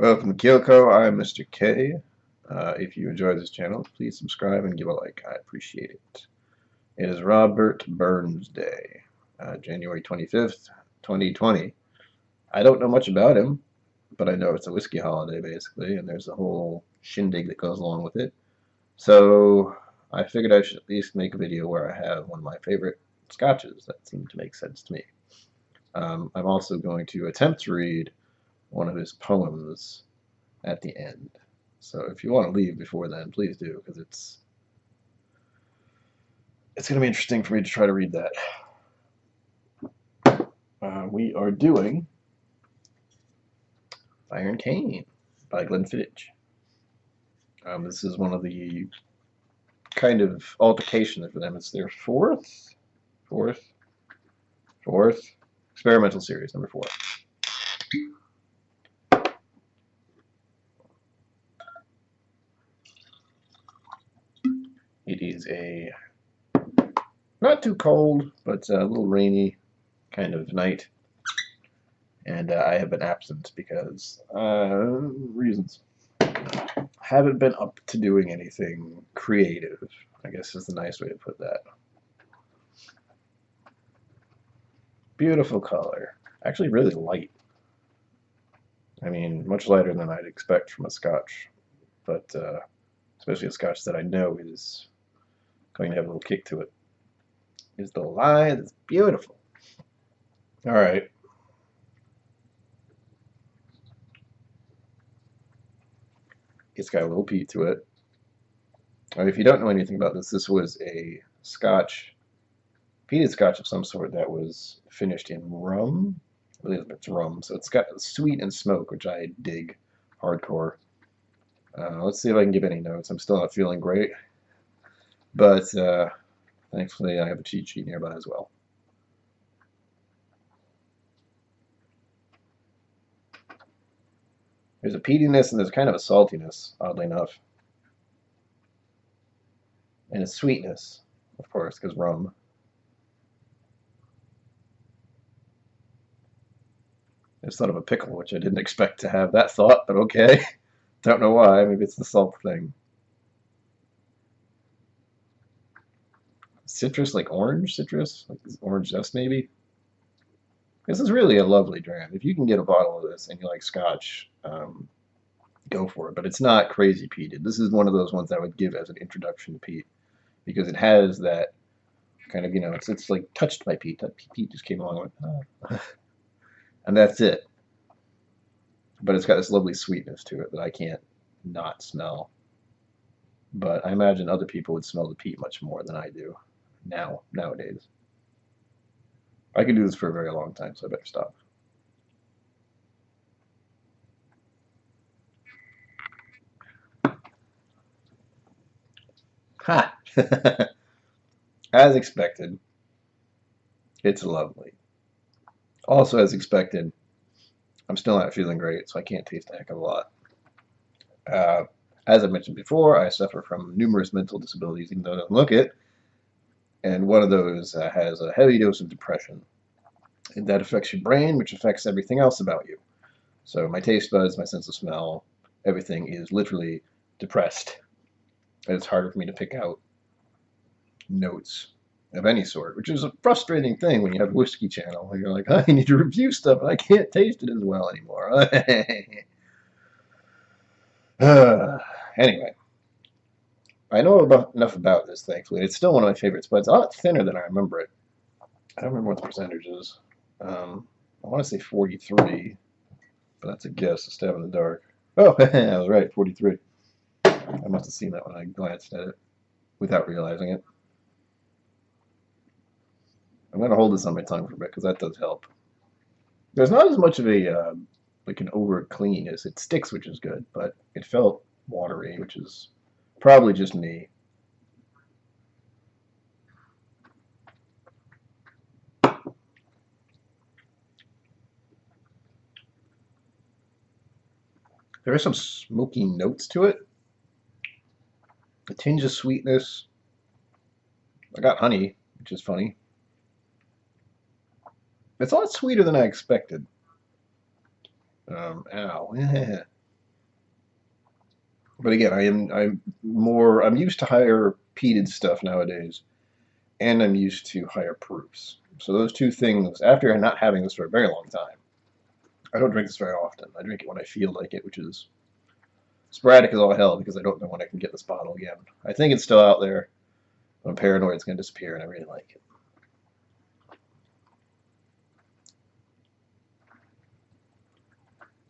Welcome to KIllco. I'm Mr. K. If you enjoy this channel, please subscribe and give a like. I appreciate it. It is Robert Burns Day, January 25th, 2020. I don't know much about him, but I know it's a whiskey holiday, basically, and there's a whole shindig that goes along with it. So I figured I should at least make a video where I have one of my favorite scotches that seem to make sense to me. I'm also going to attempt to read one of his poems at the end. So if you want to leave before then, please do, because it's going to be interesting for me to try to read that. We are doing Brian and KIllco by Glenfiddich. This is one of the kind of altercations for them. It's their fourth experimental series, number 4. It is a not too cold, but a little rainy kind of night, and I have been absent because reasons. Haven't been up to doing anything creative, I guess is the nice way to put that. Beautiful color. Actually really light. I mean, much lighter than I'd expect from a scotch, but especially a scotch that I know is going to have a little kick to it. Is the line. It's beautiful. All right. It's got a little peat to it. If you don't know anything about this, this was a scotch, peated scotch of some sort that was finished in rum. I believe it's rum, so it's got sweet and smoke, which I dig hardcore. Let's see if I can give any notes. I'm still not feeling great, but thankfully I have a cheat sheet nearby as well. There's a peatiness and there's kind of a saltiness, oddly enough. And a sweetness, of course, because rum. There's sort of a pickle, which I didn't expect to have that thought, but okay. Don't know why. Maybe it's the salt thing. Citrus, like orange citrus, like orange zest maybe. This is really a lovely dram. If you can get a bottle of this and you like scotch, go for it. But it's not crazy peated. This is one of those ones I would give as an introduction to peat, because it has that kind of, it's like touched by peat. That peat just came along with, and that's it. But it's got this lovely sweetness to it that I can't not smell. But I imagine other people would smell the peat much more than I do nowadays. I could do this for a very long time, so I better stop. Ha! As expected, it's lovely. Also, as expected, I'm still not feeling great, so I can't taste a heck of a lot. As I mentioned before, I suffer from numerous mental disabilities, even though I don't look it. And one of those has a heavy dose of depression. And that affects your brain, which affects everything else about you. So my taste buds, my sense of smell, everything is literally depressed. And it's harder for me to pick out notes of any sort, which is a frustrating thing when you have a whiskey channel where you're like, I need to review stuff and I can't taste it as well anymore. Anyway, I know enough about this, thankfully. It's still one of my favorites, but it's a lot thinner than I remember it. I don't remember what the percentage is. I want to say 43, but that's a guess, a stab in the dark. Oh, I was right, 43. I must have seen that when I glanced at it without realizing it. I'm going to hold this on my tongue for a bit because that does help. There's not as much of a like an over cleanness. It sticks, which is good, but it felt watery, which is probably just me. There are some smoky notes to it. A tinge of sweetness. I got honey, which is funny. It's a lot sweeter than I expected. Ow. But again, I'm used to higher peated stuff nowadays, and I'm used to higher proofs. So those two things, after not having this for a very long time, I don't drink this very often. I drink it when I feel like it, which is sporadic as all hell because I don't know when I can get this bottle again. I think it's still out there. I'm paranoid it's going to disappear, and I really like it.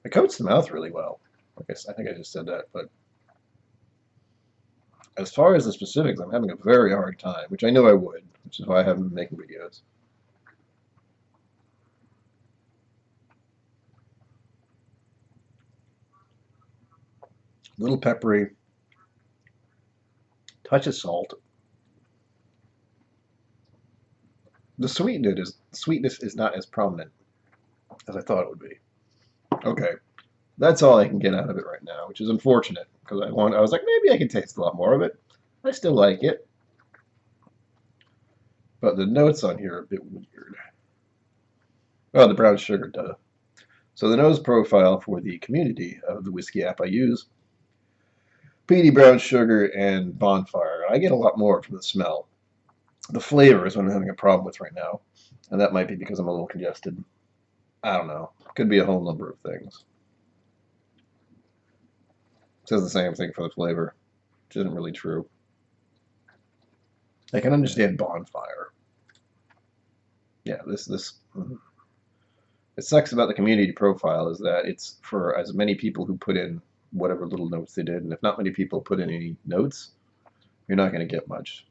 It coats the mouth really well. I think I just said that, but as far as the specifics, I'm having a very hard time, which I knew I would, which is why I haven't been making videos. A little peppery, touch of salt. The sweetness is not as prominent as I thought it would be. Okay, that's all I can get out of it right now, which is unfortunate because I was like maybe I could taste a lot more of it. I still like it, but the notes on here are a bit weird. Oh, the brown sugar, duh. So the nose profile for the community of the Whizzky app I use, peaty brown sugar and bonfire. I get a lot more from the smell. The flavor is what I'm having a problem with right now, and that might be because I'm a little congested. I don't know. Could be a whole number of things. It says the same thing for the flavor, which isn't really true. I can understand bonfire. Yeah, this it sucks about the community profile is that it's for as many people who put in whatever little notes they did, and if not many people put in any notes, you're not going to get much.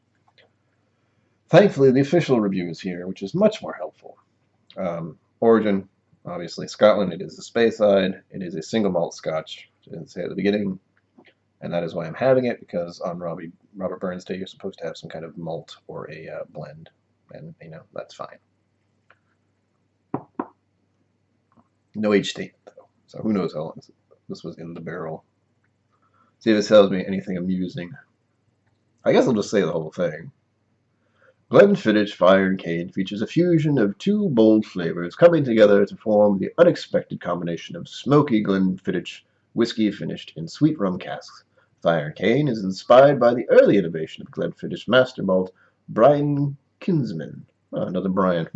Thankfully, the official review is here, which is much more helpful. Origin, obviously Scotland. It is a Speyside. It is a single malt Scotch. I didn't say at the beginning, and that is why I'm having it, because on Robert Burns Day you're supposed to have some kind of malt or a blend, and that's fine. No age statement though, so who knows how long this was in the barrel. See if it tells me anything amusing. I guess I'll just say the whole thing. Glenfiddich Fire and Cane features a fusion of two bold flavors coming together to form the unexpected combination of smoky Glenfiddich whiskey finished in sweet rum casks. Fire and Cane is inspired by the early innovation of Glenfiddich master malt Brian Kinsman, another Brian,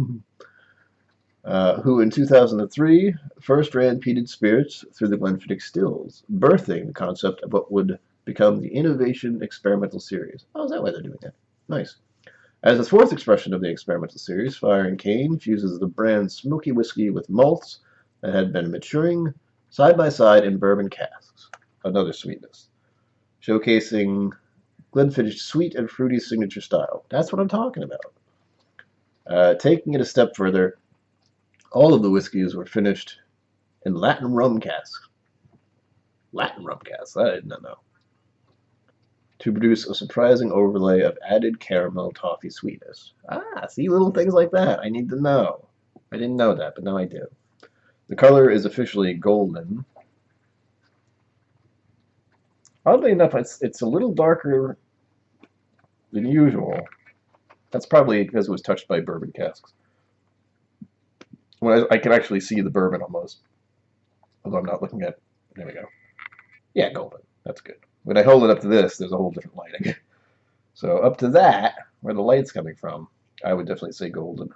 who in 2003 first ran peated spirits through the Glenfiddich stills, birthing the concept of what would become the Innovation Experimental Series. Oh, is that why they're doing that? Nice. As the fourth expression of the experimental series, Fire and Cane fuses the brand's smoky whiskey with malts that had been maturing side by side in bourbon casks. Another sweetness. Showcasing Glenfiddich's sweet and fruity signature style. That's what I'm talking about. Taking it a step further, all of the whiskeys were finished in Latin rum casks. Latin rum casks? I did not know. To produce a surprising overlay of added caramel toffee sweetness. See, little things like that I need to know. I didn't know that, but now I do. The color is officially golden. Oddly enough, it's a little darker than usual. That's probably because it was touched by bourbon casks. When I can actually see the bourbon almost, although I'm not looking at. There we go. Yeah, golden. That's good. When I hold it up to this, there's a whole different lighting. So up to that, where the light's coming from, I would definitely say golden.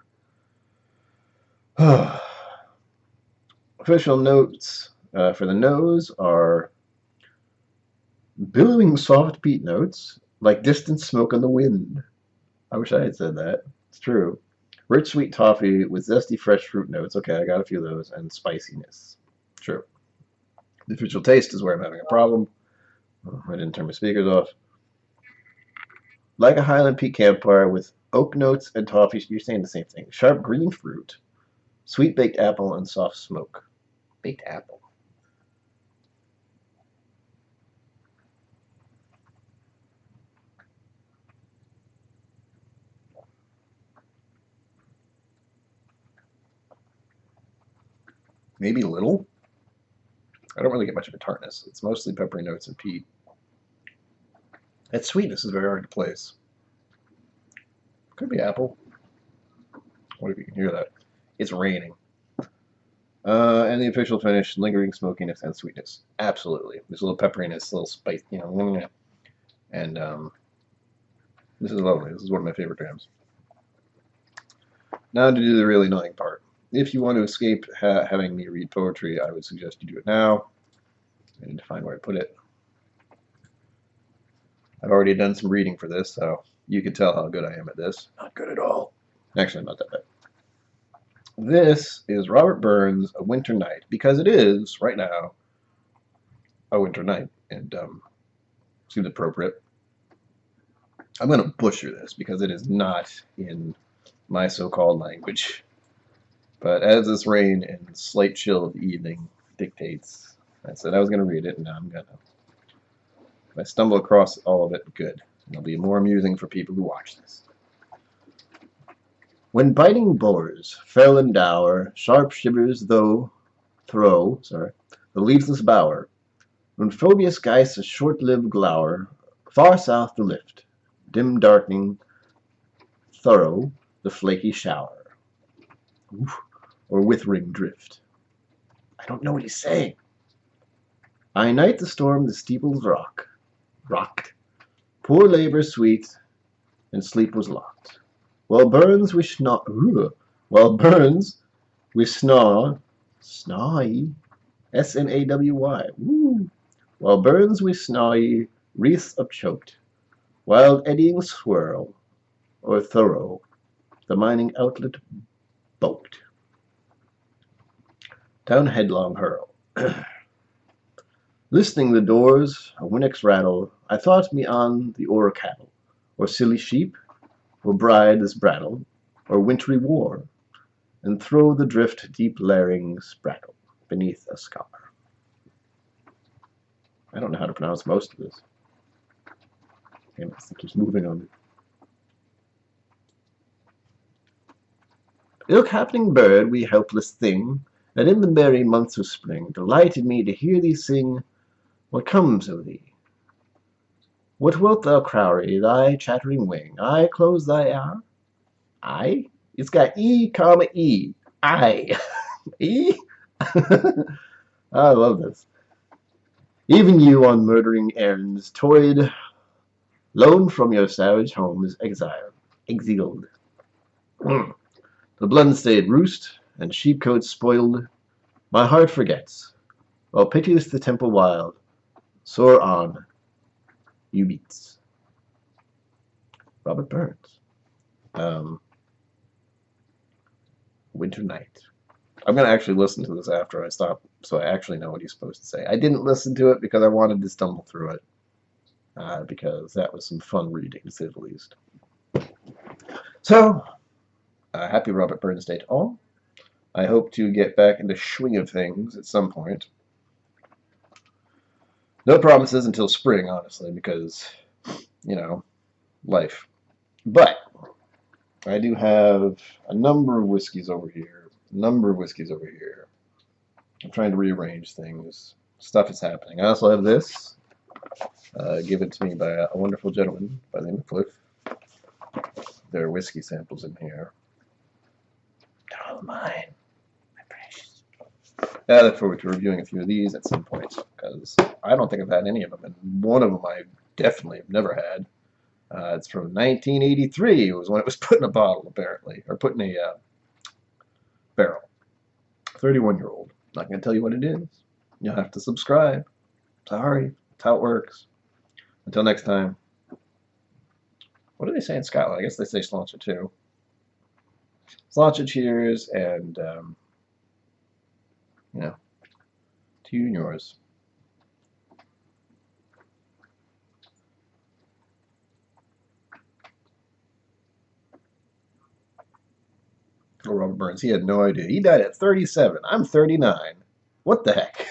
Official notes for the nose are billowing soft peat notes, like distant smoke on the wind. I wish I had said that. It's true. Rich sweet toffee with zesty fresh fruit notes. Okay, I got a few of those. And spiciness. True. The official taste is where I'm having a problem. I didn't turn my speakers off. Like a Highland peat campfire with oak notes and toffee. You're saying the same thing. Sharp green fruit, sweet baked apple, and soft smoke. Baked apple. Maybe a little. I don't really get much of a tartness. It's mostly peppery notes and peat. That sweetness is very hard to place. Could be apple. What if you can hear that? It's raining. And the official finish, lingering smokiness and sweetness. Absolutely. There's a little pepperiness, a little spice, you know. And this is lovely. This is one of my favorite jams. Now to do the really annoying part. If you want to escape having me read poetry, I would suggest you do it now. I need to find where I put it. I've already done some reading for this, so you can tell how good I am at this. Not good at all. Actually, I'm not that bad. This is Robert Burns' A Winter Night, because it is, right now, a winter night, and seems appropriate. I'm going to butcher this, because it is not in my so-called language. But as this rain and slight chill of the evening dictates, I said I was going to read it, and now I'm going to. If I stumble across all of it, good. It'll be more amusing for people who watch this. When biting boars fell and dour, sharp shivers throw the leafless bower. When phoebus geis a short-lived glower, far south the lift, dim darkening, thorough the flaky shower, or withering drift. I don't know what he's saying. I night the storm the steeples rocked, poor labor sweet, and sleep was locked. While Burns we snaw, S-N-A-W-Y, while Burns we snawy, wreaths upchoked, wild eddying swirl, or thorough, the mining outlet bulked. Down headlong hurl. Listening the doors, a winnock's rattle, I thought me on the o'er cattle, or silly sheep, or bride as brattle, or wintry war, and throw the drift deep laring sprattle beneath a scar. I don't know how to pronounce most of this. Damn it, it keeps moving on me. Ilk happening bird, we helpless thing, that in the merry months of spring delighted me to hear thee sing. What comes of thee? What wilt thou crowry, thy chattering wing? I close thy hour? I? It's got E, comma, E. I. E? I love this. Even you on murdering errands, toyed, lone from your savage homes, exiled. The blood-stained roost and sheepcote spoiled, my heart forgets, while piteous the temple wild, soar on, you beats. Robert Burns. Winter Night. I'm going to actually listen to this after I stop, so I actually know what he's supposed to say. I didn't listen to it because I wanted to stumble through it, because that was some fun reading, to say the least. So, happy Robert Burns Day to all. I hope to get back in the swing of things at some point. No promises until spring, honestly, because, you know, life. But I do have a number of whiskeys over here. I'm trying to rearrange things. Stuff is happening. I also have this, given to me by a wonderful gentleman by the name of Cliff. There are whiskey samples in here. They're all mine. My precious. I look forward to reviewing a few of these at some point, because I don't think I've had any of them, and one of them I definitely have never had. It's from 1983. It was when it was put in a bottle, apparently, or put in a barrel. 31-year-old. Not going to tell you what it is. You'll have to subscribe. Sorry. That's how it works. Until next time. What do they say in Scotland? I guess they say sláinte too. Sláinte, cheers, and, you know, to you and yours. Robert Burns, he had no idea. He died at 37. I'm 39. What the heck?